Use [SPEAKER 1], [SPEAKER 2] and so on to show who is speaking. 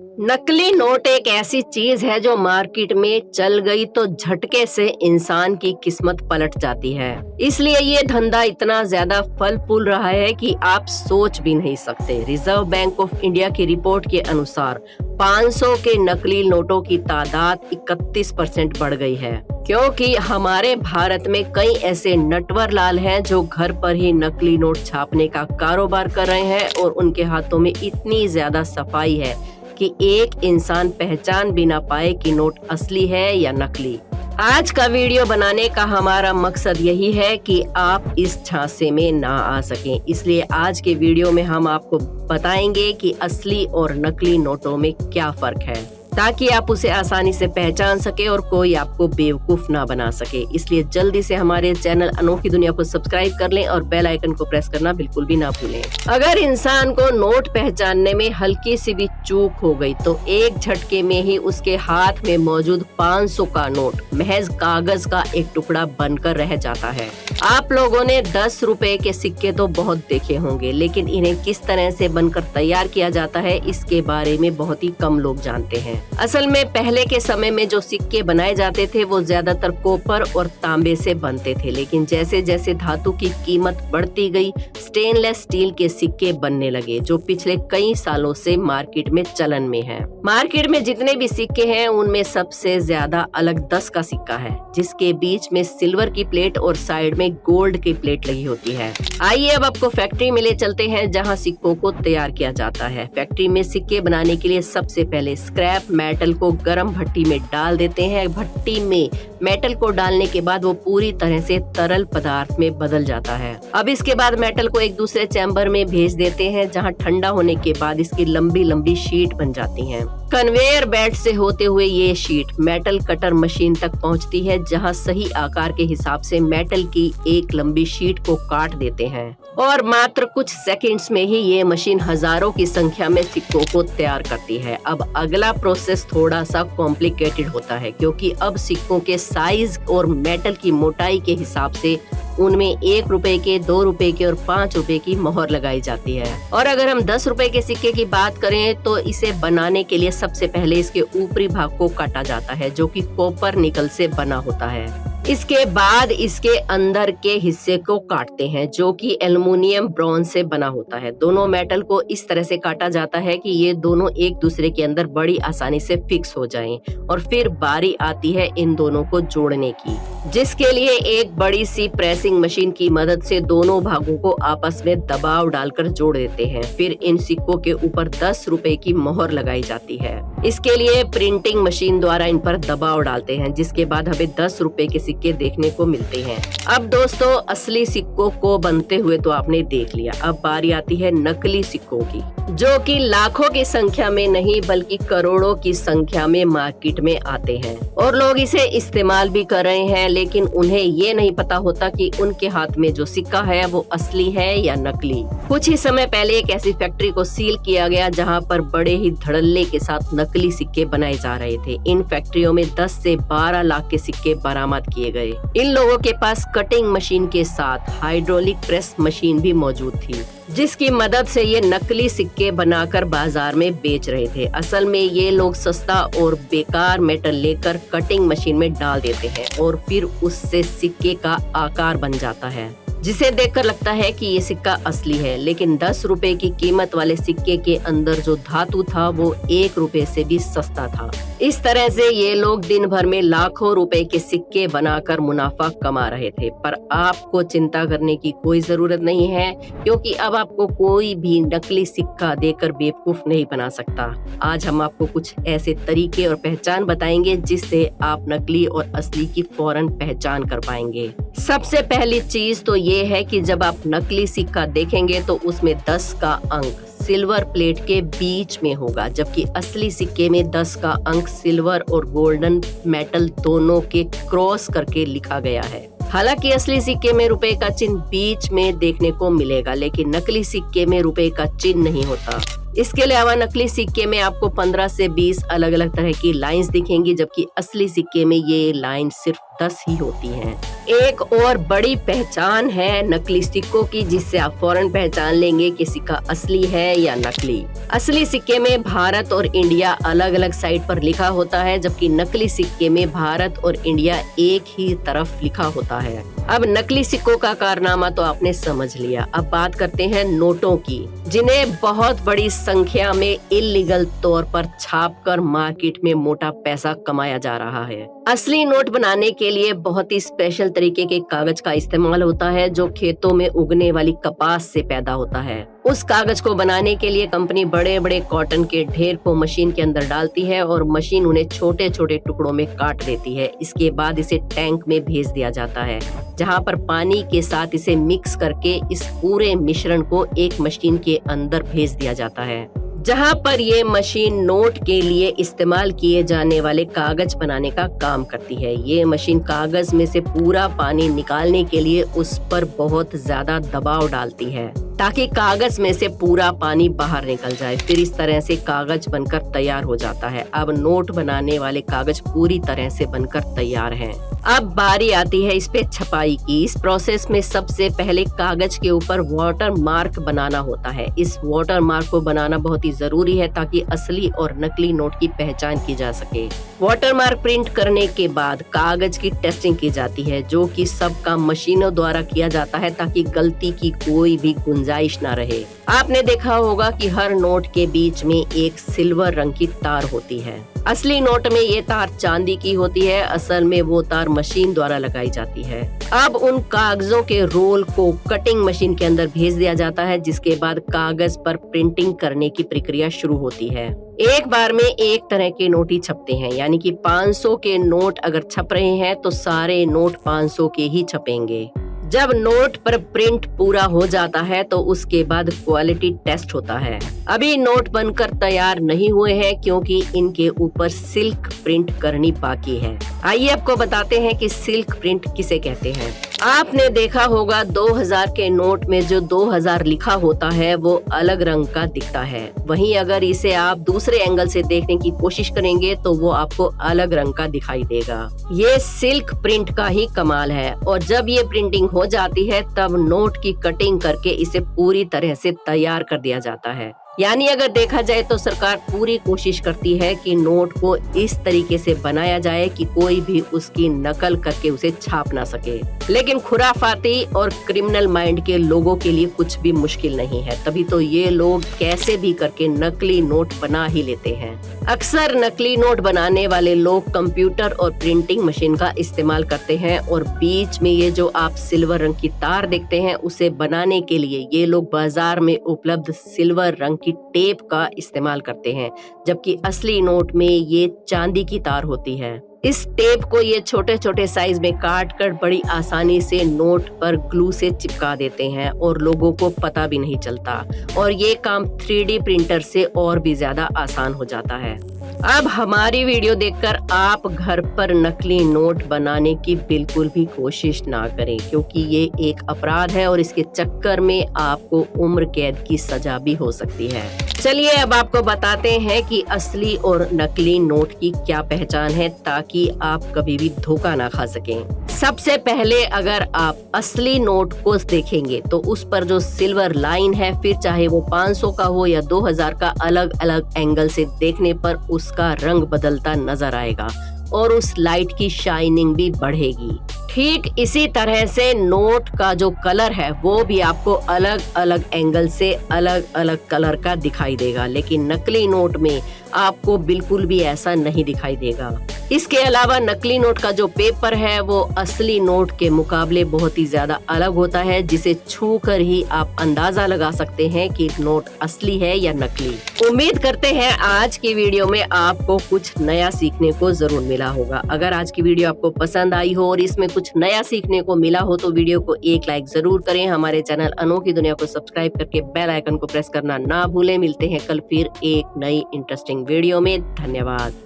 [SPEAKER 1] नकली नोट एक ऐसी चीज है जो मार्केट में चल गई तो झटके से इंसान की किस्मत पलट जाती है। इसलिए ये धंधा इतना ज्यादा फल फूल रहा है कि आप सोच भी नहीं सकते। रिजर्व बैंक ऑफ इंडिया की रिपोर्ट के अनुसार 500 के नकली नोटों की तादाद 31% बढ़ गई है, क्योंकि हमारे भारत में कई ऐसे नटवर लाल हैं जो घर पर ही नकली नोट छापने का कारोबार कर रहे हैं और उनके हाथों में इतनी ज्यादा सफाई है कि एक इंसान पहचान भी ना पाए कि नोट असली है या नकली। आज का वीडियो बनाने का हमारा मकसद यही है कि आप इस झांसे में ना आ सकें। इसलिए आज के वीडियो में हम आपको बताएंगे कि असली और नकली नोटों में क्या फर्क है, ताकि आप उसे आसानी से पहचान सके और कोई आपको बेवकूफ ना बना सके। इसलिए जल्दी से हमारे चैनल अनोखी दुनिया को सब्सक्राइब कर लें और बेल आइकन को प्रेस करना बिल्कुल भी ना भूलें। अगर इंसान को नोट पहचानने में हल्की सी भी चूक हो गई तो एक झटके में ही उसके हाथ में मौजूद 500 का नोट महज कागज का एक टुकड़ा बनकर रह जाता है। आप लोगों ने 10 रुपए के सिक्के तो बहुत देखे होंगे, लेकिन इन्हें किस तरह से बनकर तैयार किया जाता है इसके बारे में बहुत ही कम लोग जानते हैं। असल में पहले के समय में जो सिक्के बनाए जाते थे वो ज्यादातर कॉपर और तांबे से बनते थे, लेकिन जैसे जैसे धातु की कीमत बढ़ती गई स्टेनलेस स्टील के सिक्के बनने लगे, जो पिछले कई सालों से मार्केट में चलन में है। मार्केट में जितने भी सिक्के हैं उनमें सबसे ज्यादा अलग 10 का सिक्का है, जिसके बीच में सिल्वर की प्लेट और साइड में गोल्ड की प्लेट लगी होती है। आइए अब आपको फैक्ट्री में ले चलते हैं जहाँ सिक्कों को तैयार किया जाता है। फैक्ट्री में सिक्के बनाने के लिए सबसे पहले स्क्रैप मेटल को गर्म भट्टी में डाल देते हैं। भट्टी में मेटल को डालने के बाद वो पूरी तरह से तरल पदार्थ में बदल जाता है। अब इसके बाद मेटल को एक दूसरे चैम्बर में भेज देते हैं, जहां ठंडा होने के बाद इसकी लंबी लंबी शीट बन जाती हैं। कन्वेयर बेल्ट से होते हुए ये शीट मेटल कटर मशीन तक पहुंचती है, जहां सही आकार के हिसाब से मेटल की एक लंबी शीट को काट देते हैं और मात्र कुछ सेकंड्स में ही ये मशीन हजारों की संख्या में सिक्कों को तैयार करती है। अब अगला प्रोसेस थोड़ा सा कॉम्प्लिकेटेड होता है, क्योंकि अब सिक्कों के साइज और मेटल की मोटाई के हिसाब से उनमें 1 रुपए के, 2 रुपए के और 5 रुपए की मोहर लगाई जाती है। और अगर हम 10 रुपए के सिक्के की बात करें तो इसे बनाने के लिए सबसे पहले इसके ऊपरी भाग को काटा जाता है, जो कि कॉपर निकल से बना होता है। इसके बाद इसके अंदर के हिस्से को काटते हैं, जो कि एल्युमिनियम ब्रॉन्ज से बना होता है। दोनों मेटल को इस तरह से काटा जाता है कि ये दोनों एक दूसरे के अंदर बड़ी आसानी से फिक्स हो जाएं, और फिर बारी आती है इन दोनों को जोड़ने की, जिसके लिए एक बड़ी सी प्रेसिंग मशीन की मदद से दोनों भागों को आपस में दबाव डालकर जोड़ देते हैं। फिर इन सिक्कों के ऊपर 10 रुपए की मोहर लगाई जाती है। इसके लिए प्रिंटिंग मशीन द्वारा इन पर दबाव डालते हैं, जिसके बाद हमें 10 रुपए के सिक्के देखने को मिलते हैं। अब दोस्तों, असली सिक्कों को बनते हुए तो आपने देख लिया, अब बारी आती है नकली सिक्कों की, जो कि लाखों की संख्या में नहीं बल्कि करोड़ों की संख्या में मार्केट में आते हैं और लोग इसे इस्तेमाल भी कर रहे हैं, लेकिन उन्हें ये नहीं पता होता कि उनके हाथ में जो सिक्का है वो असली है या नकली। कुछ ही समय पहले एक ऐसी फैक्ट्री को सील किया गया जहां पर बड़े ही धड़ल्ले के साथ नकली सिक्के बनाए जा रहे थे। इन फैक्ट्रियों में 10 से 12 लाख के सिक्के बरामद किए गए। इन लोगों के पास कटिंग मशीन के साथ हाइड्रोलिक प्रेस मशीन भी मौजूद थी, जिसकी मदद से ये नकली सिक्के बनाकर बाजार में बेच रहे थे। असल में ये लोग सस्ता और बेकार मेटल लेकर कटिंग मशीन में डाल देते हैं और फिर उससे सिक्के का आकार बन जाता है, जिसे देखकर लगता है कि ये सिक्का असली है, लेकिन 10 रुपए की कीमत वाले सिक्के के अंदर जो धातु था वो 1 रुपए से भी सस्ता था। इस तरह से ये लोग दिन भर में लाखों रुपए के सिक्के बनाकर मुनाफा कमा रहे थे। पर आपको चिंता करने की कोई जरूरत नहीं है, क्योंकि अब आपको कोई भी नकली सिक्का देकर बेवकूफ नहीं बना सकता। आज हम आपको कुछ ऐसे तरीके और पहचान बताएंगे जिससे आप नकली और असली की फौरन पहचान कर पाएंगे। सबसे पहली चीज तो ये है कि जब आप नकली सिक्का देखेंगे तो उसमें 10 का अंक सिल्वर प्लेट के बीच में होगा, जबकि असली सिक्के में 10 का अंक सिल्वर और गोल्डन मेटल दोनों के क्रॉस करके लिखा गया है। हालांकि असली सिक्के में रुपए का चिन्ह बीच में देखने को मिलेगा, लेकिन नकली सिक्के में रुपए का चिन्ह नहीं होता। इसके अलावा नकली सिक्के में आपको 15 से 20 अलग अलग तरह की लाइंस दिखेंगी, जबकि असली सिक्के में ये लाइन सिर्फ 10 ही होती हैं। एक और बड़ी पहचान है नकली सिक्कों की, जिससे आप फौरन पहचान लेंगे कि सिक्का असली है या नकली। असली सिक्के में भारत और इंडिया अलग अलग साइड पर लिखा होता है, जबकि नकली सिक्के में भारत और इंडिया एक ही तरफ लिखा होता है। अब नकली सिक्कों का कारनामा तो आपने समझ लिया। अब बात करते हैं नोटों की, जिन्हें बहुत बड़ी संख्या में इल्लीगल तौर पर छापकर मार्केट में मोटा पैसा कमाया जा रहा है। असली नोट बनाने के लिए बहुत ही स्पेशल तरीके के कागज का इस्तेमाल होता है, जो खेतों में उगने वाली कपास से पैदा होता है। उस कागज को बनाने के लिए कंपनी बड़े बड़े कॉटन के ढेर को मशीन के अंदर डालती है और मशीन उन्हें छोटे छोटे टुकड़ों में काट देती है। इसके बाद इसे टैंक में भेज दिया जाता है, जहां पर पानी के साथ इसे मिक्स करके इस पूरे मिश्रण को एक मशीन के अंदर भेज दिया जाता है, जहां पर ये मशीन नोट के लिए इस्तेमाल किए जाने वाले कागज बनाने का काम करती है। ये मशीन कागज में से पूरा पानी निकालने के लिए उस पर बहुत ज्यादा दबाव डालती है, ताकि कागज में से पूरा पानी बाहर निकल जाए। फिर इस तरह से कागज बनकर तैयार हो जाता है। अब नोट बनाने वाले कागज पूरी तरह से बनकर तैयार हैं। अब बारी आती है इस पे छपाई की। इस प्रोसेस में सबसे पहले कागज के ऊपर वाटर मार्क बनाना होता है। इस वाटर मार्क को बनाना बहुत ही जरूरी है, ताकि असली और नकली नोट की पहचान की जा सके। वाटर मार्क प्रिंट करने के बाद कागज की टेस्टिंग की जाती है, जो कि सब काम मशीनों द्वारा किया जाता है, ताकि गलती की कोई भी गुंजाइश ना रहे। आपने देखा होगा कि हर नोट के बीच में एक सिल्वर रंग की तार होती है। असली नोट में ये तार चांदी की होती है, असल में वो तार मशीन द्वारा लगाई जाती है। अब उन कागजों के रोल को कटिंग मशीन के अंदर भेज दिया जाता है, जिसके बाद कागज पर प्रिंटिंग करने की प्रक्रिया शुरू होती है। एक बार में एक तरह के नोट ही छपते हैं, यानी कि 500 के नोट अगर छप रहे हैं तो सारे नोट 500 के ही छपेंगे। जब नोट पर प्रिंट पूरा हो जाता है तो उसके बाद क्वालिटी टेस्ट होता है। अभी नोट बनकर तैयार नहीं हुए हैं, क्योंकि इनके ऊपर सिल्क प्रिंट करनी बाकी है। आइए आपको बताते हैं कि सिल्क प्रिंट किसे कहते हैं। आपने देखा होगा 2000 के नोट में जो 2000 लिखा होता है वो अलग रंग का दिखता है। वहीं अगर इसे आप दूसरे एंगल से देखने की कोशिश करेंगे तो वो आपको अलग रंग का दिखाई देगा। ये सिल्क प्रिंट का ही कमाल है। और जब ये प्रिंटिंग हो जाती है तब नोट की कटिंग करके इसे पूरी तरह से तैयार कर दिया जाता है। यानी अगर देखा जाए तो सरकार पूरी कोशिश करती है कि नोट को इस तरीके से बनाया जाए कि कोई भी उसकी नकल करके उसे छाप ना सके। लेकिन खुराफाती और क्रिमिनल माइंड के लोगों के लिए कुछ भी मुश्किल नहीं है, तभी तो ये लोग कैसे भी करके नकली नोट बना ही लेते हैं। अक्सर नकली नोट बनाने वाले लोग कंप्यूटर और प्रिंटिंग मशीन का इस्तेमाल करते हैं, और बीच में ये जो आप सिल्वर रंग की तार देखते हैं उसे बनाने के लिए ये लोग बाजार में उपलब्ध सिल्वर रंग की टेप का इस्तेमाल करते हैं, जबकि असली नोट में ये चांदी की तार होती है। इस टेप को ये छोटे छोटे साइज में काट कर बड़ी आसानी से नोट पर ग्लू से चिपका देते हैं और लोगों को पता भी नहीं चलता, और ये काम 3D प्रिंटर से और भी ज्यादा आसान हो जाता है। अब हमारी वीडियो देखकर आप घर पर नकली नोट बनाने की बिल्कुल भी कोशिश ना करें, क्योंकि ये एक अपराध है और इसके चक्कर में आपको उम्र कैद की सजा भी हो सकती है। चलिए अब आपको बताते हैं कि असली और नकली नोट की क्या पहचान है, ताकि आप कभी भी धोखा ना खा सकें। सबसे पहले अगर आप असली नोट को देखेंगे तो उस पर जो सिल्वर लाइन है, फिर चाहे वो 500 का हो या 2000 का, अलग अलग एंगल से देखने पर उसका रंग बदलता नजर आएगा और उस लाइट की शाइनिंग भी बढ़ेगी। ठीक इसी तरह से नोट का जो कलर है वो भी आपको अलग अलग एंगल से अलग अलग कलर का दिखाई देगा, लेकिन नकली नोट में आपको बिल्कुल भी ऐसा नहीं दिखाई देगा। इसके अलावा नकली नोट का जो पेपर है वो असली नोट के मुकाबले बहुत ही ज्यादा अलग होता है, जिसे छू कर ही आप अंदाजा लगा सकते हैं कि नोट असली है या नकली। उम्मीद करते हैं आज की वीडियो में आपको कुछ नया सीखने को जरूर मिला होगा। अगर आज की वीडियो आपको पसंद आई हो और इसमें कुछ नया सीखने को मिला हो तो वीडियो को एक लाइक जरूर करें। हमारे चैनल अनोखी दुनिया को सब्सक्राइब करके बेल आइकन को प्रेस करना ना भूलें। मिलते हैं कल फिर एक नई इंटरेस्टिंग वीडियो में। धन्यवाद।